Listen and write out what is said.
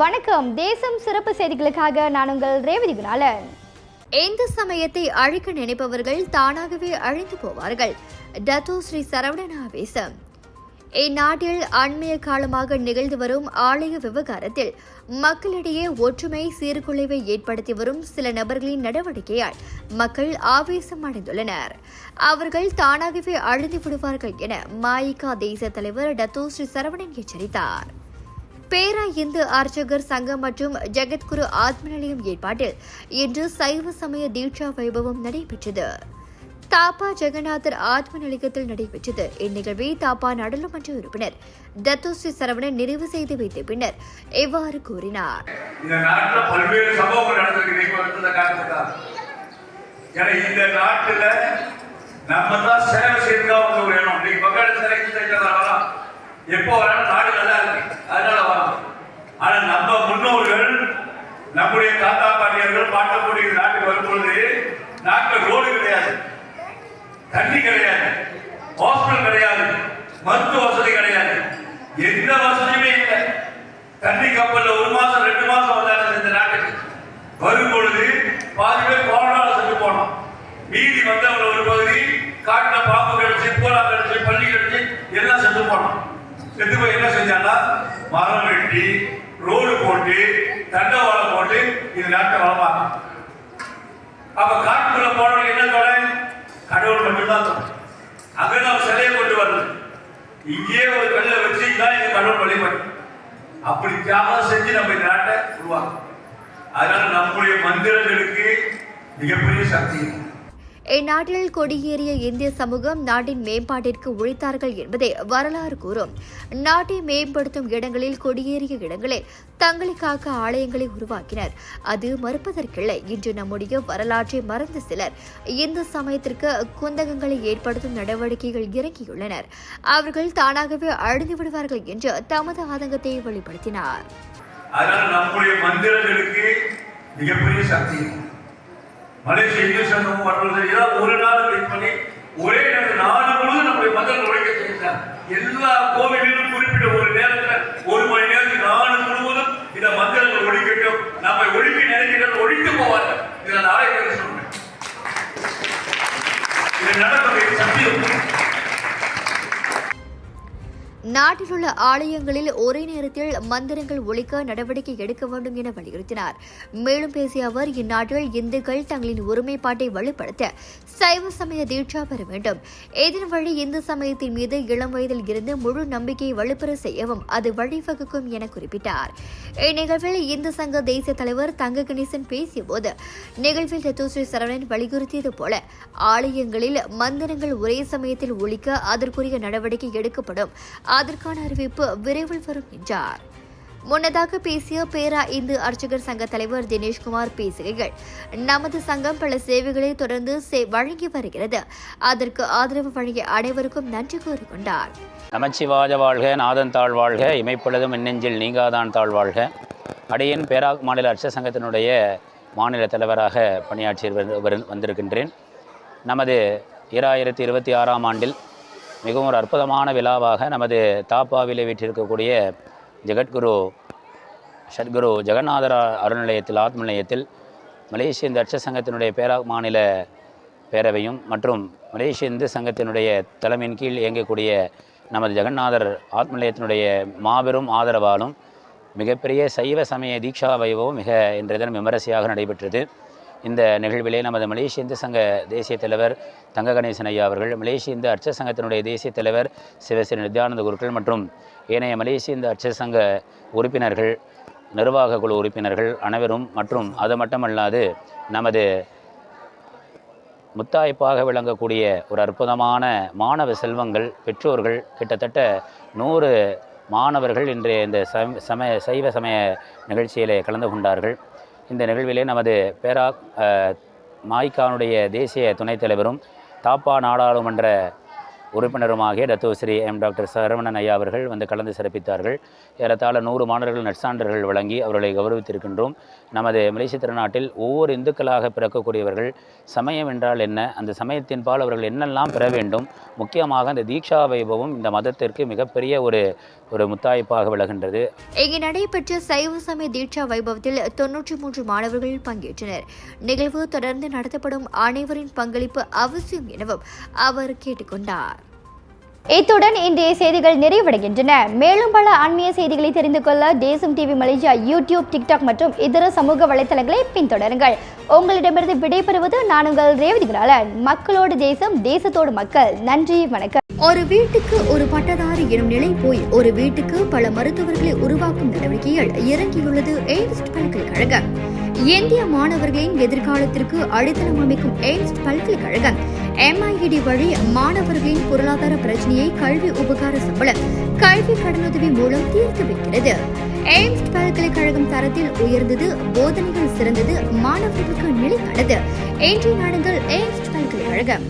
வணக்கம். தேசம் சிறப்பு செய்திகளுக்காக நான் உங்கள் ரேவதி குணாலன். எந்த சமயத்தை அழிக்க நினைப்பவர்கள் தானாகவே அழிந்து போவார்கள். டத்தோ ஸ்ரீ சரவணன் ஆவேசம். இந்நாட்டில் அண்மைய காலமாக நிகழ்ந்து வரும் ஆலய விவகாரத்தில் மக்களிடையே ஒற்றுமை சீர்குலைவை ஏற்படுத்தி வரும் சில நபர்களின் நடவடிக்கையால் மக்கள் ஆவேசம் அடைந்துள்ளனர். அவர்கள் தானாகவே அழிந்து விடுவார்கள் என மாயிகா தேசிய தலைவர் டத்தோ ஸ்ரீ சரவணன் எச்சரித்தார். பேரா இந்து அர்ச்சகர் சங்கம் மற்றும் ஜெகத்குரு ஆத்ம நிலையம் ஏற்பாட்டில் இன்று சைவ சமய தீட்சா வைபவம் நடைபெற்றது. தாப்பா ஜெகநாதர் ஆத்ம நிலையத்தில் நடைபெற்றது. இந்நிகழ்வை தாப்பா நாடாளுமன்ற உறுப்பினர் டத்தோ ஸ்ரீ சரவணன் நிறைவு செய்து வைத்த பின்னர் இவ்வாறு கூறினார். எப்போ வராலும் நாடு நல்லா இருக்கு, அதனால வரும். ஆனா நம்ம முன்னோர்கள், நம்முடைய தாத்தா பாட்டியர்கள் பாட்டக்கூடிய நாட்டுக்கு வரும்பொழுது நாட்டில் ரோடு கிடையாது, தண்ணி கிடையாது, ஹாஸ்பிட்டல் கிடையாது, மருத்துவ வசதி கிடையாது, எந்த வசதியுமே இல்லை. தண்ணி கப்பல்ல 1 மாசம் 2 மாசம் வந்தாங்க இந்த நாட்டுக்கு. வரும்பொழுது பாதி பேர் கொரோனால செத்து போனோம். மீதி வந்தவங்க ஒரு பகுதி காட்டுல பாம்பு கடிச்சு, பூரா கடிச்சு, பள்ளி கடிச்சு எல்லாம் செத்து போனோம். செத்து போய் என்ன செஞ்சாங்கன்னா மரம் வெட்டி ரோடு போட்டு தண்டவாளம் போட்டு இந்த நாட்டை வளர்ப்பாங்க. அப்ப காட்டுக்குள்ள போனவங்க என்ன சொல்ல, கடவுள் மட்டும்தான் சொல்ல. அங்கதான் சிலையை கொண்டு வரல, இங்கே ஒரு வெள்ள வச்சு தான் இந்த கடவுள் வழிபாடு. அப்படி தியாகம் செஞ்சு நம்ம இந்த நாட்டை உருவாக்கும். அதனால நம்முடைய மந்திரங்களுக்கு மிகப்பெரிய சக்தி. இந்நாட்டில் கொடியேறிய இந்திய சமூகம் நாட்டின் மேம்பாட்டிற்கு உழைத்தார்கள் என்பதை வரலாறு கூறும். நாட்டை மேம்படுத்தும் இடங்களில் கொடியேறிய இடங்களில் தங்களை காக்க ஆலயங்களை உருவாக்கினர். அது மறுப்பதற்கில்லை. இன்று நம்முடைய வரலாற்றை மறந்த சிலர் இந்து சமயத்திற்கு குந்தகங்களை ஏற்படுத்தும் நடவடிக்கைகள் இறங்கியுள்ளனர். அவர்கள் தானாகவே அழிந்து விடுவார்கள் என்று தமது ஆதங்கத்தை வெளிப்படுத்தினார். நம்முடைய மந்திரங்களுக்கு மிகப்பெரிய சக்தி. மலேசிய இந்து சங்கம் ஒரு நாள் வெயிட் பண்ணி ஒரே நேரத்தில் நாடு முழுவதும் நம்முடைய மக்கள் உழைக்க செய்கிறார். எல்லா கோவிலிலும் குறிப்பிட்ட ஒரு நேரத்தில் 1 மணி நேரத்தில் நாடு முழுவதும் இந்த மந்திரங்கள் ஒழிக்கட்டும். நம்மை ஒழிக்க நினைக்கிறது ஒழித்து போவார்கள். இதை நாளைக்கு சொல்றேன். இது நடக்கும் சத்தியம். நாட்டில் உள்ள ஆலயங்களில் ஒரே நேரத்தில் மந்திரங்கள் ஒழிக்க நடவடிக்கை எடுக்க வேண்டும் என வலியுறுத்தினார். மேலும் பேசிய அவர், இந்நாட்டில் இந்துக்கள் தங்களின் ஒருமைப்பாட்டை வலுப்படுத்த சைவ சமய தீட்சா பெற வேண்டும். இதன் வழி இந்து சமயத்தின் மீது இளம் வயதில் இருந்து முழு நம்பிக்கையை வலுப்பெற செய்யவும் அது வழிவகுக்கும் என குறிப்பிட்டார். இந்நிகழ்வில் இந்து சங்க தேசிய தலைவர் தங்க கணேசன் பேசிய போது, நிகழ்வில் டத்தோ ஸ்ரீ சரவணன் வலியுறுத்தியது போல ஆலயங்களில் மந்திரங்கள் ஒரே சமயத்தில் ஒழிக்க அதற்குரிய நடவடிக்கை எடுக்கப்படும். அதற்கான அறிவிப்பு விரைவில் வரும் என்றார். முன்னதாக பேசிய பேரா இந்து அர்ச்சகர் சங்க தலைவர் தினேஷ்குமார் பேசுகையில், நமது சங்கம் பல சேவைகளை தொடர்ந்து வழங்கி வருகிறது. அதற்கு ஆதரவு வழங்கிய அனைவருக்கும் நன்றி கூறிக்கொண்டார். நமச்சிவாய வாழ்க, நாதன் தாழ் வாழ்க, இமைப்பொழுதும் மின்னெஞ்சில் நீங்காதான் தாழ் வாழ்க. அடியன் பேரா மாநில அர்ச்சக சங்கத்தினுடைய மாநில தலைவராக பணியாற்றி வந்திருக்கின்றேன். நமது 2026ஆம் ஆண்டில் மிகவும் ஒரு அற்புதமான விழாவாக நமது தாப்பாவிலே வீற்றிருக்கக்கூடிய ஜெகத்குரு சத்குரு ஜெகநாதர் அறநிலையத்தில் ஆத்ம நிலையத்தில் மலேசிய இந்து அர்ச்சக சங்கத்தினுடைய பேரா மாநில பேரவையும் மற்றும் மலேசிய இந்து சங்கத்தினுடைய தலைமையின் கீழ் இயங்கக்கூடிய நமது ஜெகநாதர் ஆத்ம நிலையத்தினுடைய மாபெரும் ஆதரவாலும் மிகப்பெரிய சைவ சமய தீட்சா வைபவம் மிக இன்றைய தினம் விமரிசையாக நடைபெற்றது. இந்த நிகழ்விலே நமது மலேசிய இந்து சங்க தேசிய தலைவர் தங்க கணேசன் ஐயா அவர்கள், மலேசிய இந்து அர்ச்சக சங்கத்தினுடைய தேசிய தலைவர் சிவஸ்ரீ நித்யானந்த குருக்கள் மற்றும் ஏனைய மலேசிய இந்து அர்ச்சக சங்க உறுப்பினர்கள், நிர்வாக குழு உறுப்பினர்கள் அனைவரும் மற்றும் அது மட்டுமல்லாது நமது முத்தாய்ப்பாக விளங்கக்கூடிய ஒரு அற்புதமான மாணவ செல்வங்கள், பெற்றோர்கள், கிட்டத்தட்ட 100 மாணவர்கள் இன்றைய இந்த சைவ சமய நிகழ்ச்சியிலே கலந்து கொண்டார்கள். இந்த நிகழ்விலே நமது பேரா மாய்கானுடைய தேசிய துணைத் தலைவரும் தாப்பா நாடாளுமன்ற உறுப்பினருமாகிய டத்தோஸ்ரீ டாக்டர் சரவணன் ஐயா அவர்கள் வந்து கலந்து சிறப்பித்தார்கள். ஏறத்தாழ 100 மாணவர்கள் நற்சான்றுகள் வழங்கி அவர்களை கௌரவித்திருக்கின்றோம். நமது மலேசிய திருநாட்டில் ஒவ்வொரு இந்துக்களாக பிறக்கக்கூடியவர்கள் சமயம் என்றால் என்ன, அந்த சமயத்தின்பால் அவர்கள் என்னெல்லாம் பெற வேண்டும், முக்கியமாக அந்த தீக்ஷா வைபவம் இந்த மதத்திற்கு மிகப்பெரிய ஒரு முத்தாய்ப்பாக விளங்குகின்றது. இங்கு நடைபெற்ற சைவ சமய தீட்சா வைபவத்தில் 93 மாணவர்கள் பங்கேற்றனர். நிகழ்வு தொடர்ந்து நடத்தப்படும் அனைவரின் பங்களிப்பு அவசியம் எனவும் அவர் கேட்டுக்கொண்டார். இத்துடன் இன்றைய செய்திகள் நிறைவடைகின்றன. மேலும் பல ஆன்மீக செய்திகளை தெரிந்து கொள்ள தேசம் டிவி மலேசியா யூடியூப், டிக்டாக் மற்றும் இதர சமூக வலைத்தளங்களை பின்தொடருங்கள். உங்களிடமிருந்து விடைபெறுவது நான் உங்கள் ரேவதி குணாளன். மக்களோடு தேசம், தேசத்தோடு மக்கள். நன்றி, வணக்கம். ஒரு வீட்டுக்கு ஒரு பட்டதாரி எனும் நிலை போய் ஒரு வீட்டுக்கு பல மருத்துவர்களை உருவாக்கும் நடவடிக்கையில் இறங்கியுள்ளது எய்ம்ஸ் பல்கலைக்கழகம். இந்திய மாணவர்களின் எதிர்காலத்திற்கு அடித்தளம் அமைக்கும் எய்ம்ஸ் பல்கலைக்கழகம் MIED வழி மாணவர்களின் பொருளாதார பிரச்சனையை கல்வி உபகார சம்பளம், கல்வி கடனுதவி மூலம் தீர்த்து வைக்கிறது. எய்ம்ஸ் பல்கலைக்கழகம் தரத்தில் உயர்ந்தது, போதனைகள் சிறந்தது, மாணவர்களுக்கு நிலையானது. இன்றைய நாடுகள் எய்ம்ஸ் பல்கலைக்கழகம்.